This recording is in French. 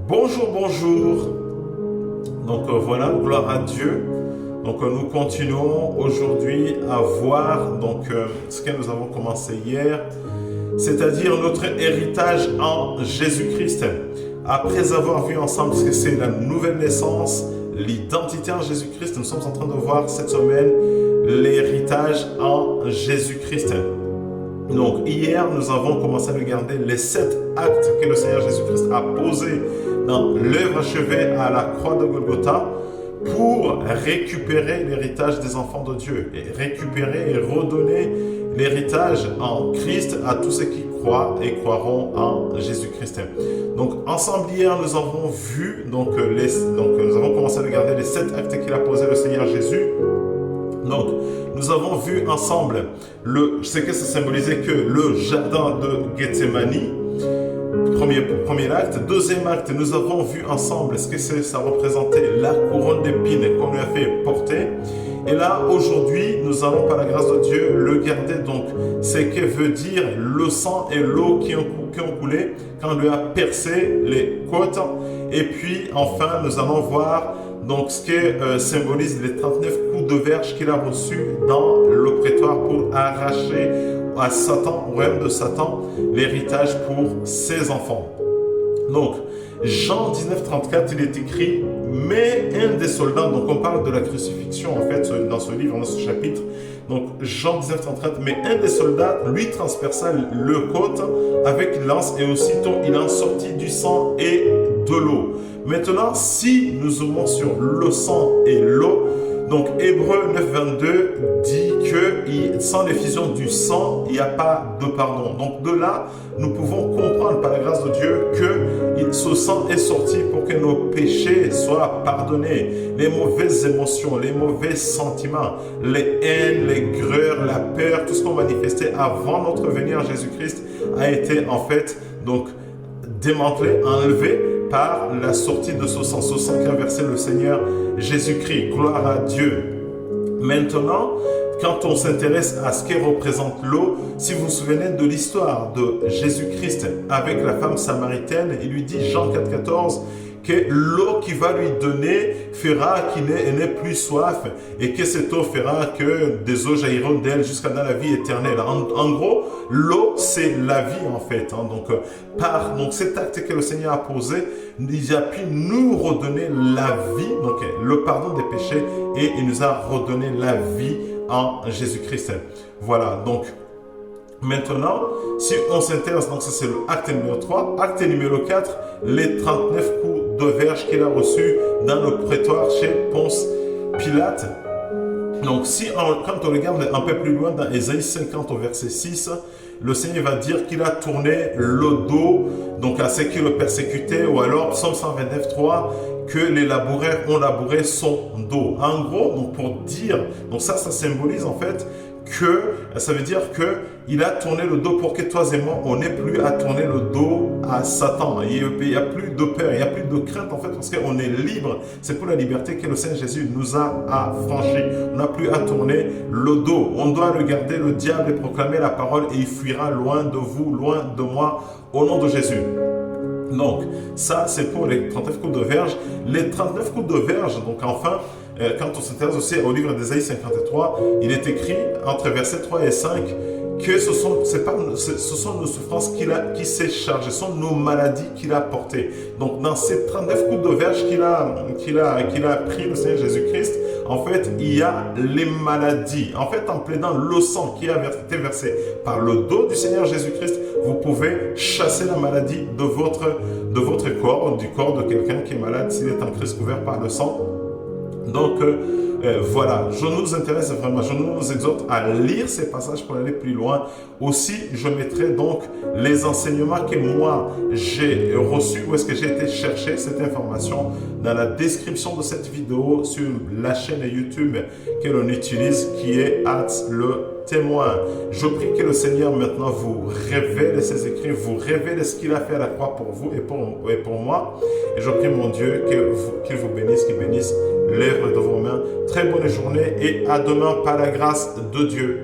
Bonjour, bonjour. Voilà, gloire à Dieu. Nous continuons aujourd'hui à voir ce que nous avons commencé hier, c'est-à-dire notre héritage en Jésus-Christ. Après avoir vu ensemble ce que c'est la nouvelle naissance, l'identité en Jésus-Christ, nous sommes en train de voir cette semaine l'héritage en Jésus-Christ. Donc hier, nous avons commencé à regarder les 7 actes que le Seigneur Jésus-Christ a posés dans l'œuvre achevée à la croix de Golgotha pour récupérer l'héritage des enfants de Dieu et récupérer et redonner l'héritage en Christ à tous ceux qui croient et croiront en Jésus-Christ. Donc ensemble hier, nous avons vu, nous avons commencé à regarder les 7 actes qu'il a posés le Seigneur Jésus. Donc, nous avons vu ensemble ce que ça symbolisait que le jardin de Gethsémani, premier acte. Deuxième acte, nous avons vu ensemble ce que ça représentait la couronne d'épines qu'on lui a fait porter. Et là, aujourd'hui, nous allons par la grâce de Dieu le garder. Donc, ce que veut dire le sang et l'eau qui ont coulé quand on lui a percé les côtes. Et puis, enfin, nous allons voir ce que symbolise les 39 coups de verge qu'il a reçus dans le prétoire pour arracher à Satan, au royaume de Satan, l'héritage pour ses enfants. Donc, Jean 19,34, il est écrit, mais un des soldats, donc on parle de la crucifixion en fait dans ce livre, dans ce chapitre. Donc Jean 19,34, mais un des soldats lui transperça le côte avec une lance et aussitôt il en sortit du sang et de l'eau. Maintenant, si nous zoomons sur le sang et l'eau, donc Hébreux 9,22 dit que sans l'effusion du sang, il n'y a pas de pardon. Donc de là, nous pouvons comprendre par la grâce de Dieu que ce sang est sorti pour que nos péchés soient pardonnés. Les mauvaises émotions, les mauvais sentiments, les haines, les greurs, la peur, tout ce qu'on manifestait avant notre venue en Jésus-Christ a été en fait démantelé, enlevé par la sortie de ce sang qu'a versé le Seigneur Jésus-Christ. Gloire à Dieu. Maintenant, quand on s'intéresse à ce que représente l'eau, si vous vous souvenez de l'histoire de Jésus-Christ avec la femme samaritaine, il lui dit, Jean 4,14, que l'eau qu'il va lui donner fera qu'il n'ait plus soif et que cette eau fera que des eaux jailliront d'elle jusqu'à dans la vie éternelle. En gros, l'eau, c'est la vie en fait. Donc cet acte que le Seigneur a posé, il a pu nous redonner la vie, le pardon des péchés, et il nous a redonné la vie en Jésus-Christ. Voilà, donc maintenant, si on s'intéresse, donc ça c'est l'acte numéro 3, acte numéro 4, les 39 coups de verge qu'il a reçus dans le prétoire chez Ponce Pilate. Donc quand on regarde un peu plus loin dans Ésaïe 50 au verset 6, le Seigneur va dire qu'il a tourné le dos à ceux qui le persécutaient, ou alors Psaume 129, 3, que les laboureurs ont labouré son dos. En gros, pour dire, ça symbolise en fait que ça veut dire que il a tourné le dos pour que toi et moi, on n'ait plus à tourner le dos à Satan. Il n'y a plus de peur, il n'y a plus de crainte en fait, parce qu'on est libre. C'est pour la liberté que le Seigneur Jésus nous a affranchis. On n'a plus à tourner le dos. On doit regarder le diable et proclamer la parole et il fuira loin de vous, loin de moi, au nom de Jésus. Donc, ça, c'est pour les 39 coups de verge. Les 39 coups de verge, quand on s'intéresse aussi au livre d'Ésaïe 53, il est écrit entre versets 3 et 5 que ce sont nos souffrances qui s'est chargé, ce sont nos maladies qu'il a portées. Donc, dans ces 39 coups de verge qu'il a pris, le Seigneur Jésus-Christ, en fait, il y a les maladies. En fait, en plaidant le sang qui a été versé par le dos du Seigneur Jésus-Christ, vous pouvez chasser la maladie de votre corps, du corps de quelqu'un qui est malade, s'il est en Christ couvert par le sang. Donc, voilà, je nous exhorte à lire ces passages pour aller plus loin. Aussi, je mettrai donc les enseignements que moi j'ai reçus, où est-ce que j'ai été chercher cette information, dans la description de cette vidéo sur la chaîne YouTube que l'on utilise, qui est le témoin. Je prie que le Seigneur maintenant vous révèle ses écrits, vous révèle ce qu'il a fait à la croix pour vous et pour moi. Et je prie mon Dieu qu'il vous bénisse, qu'il bénisse l'œuvre de vos mains. Très bonne journée et à demain par la grâce de Dieu.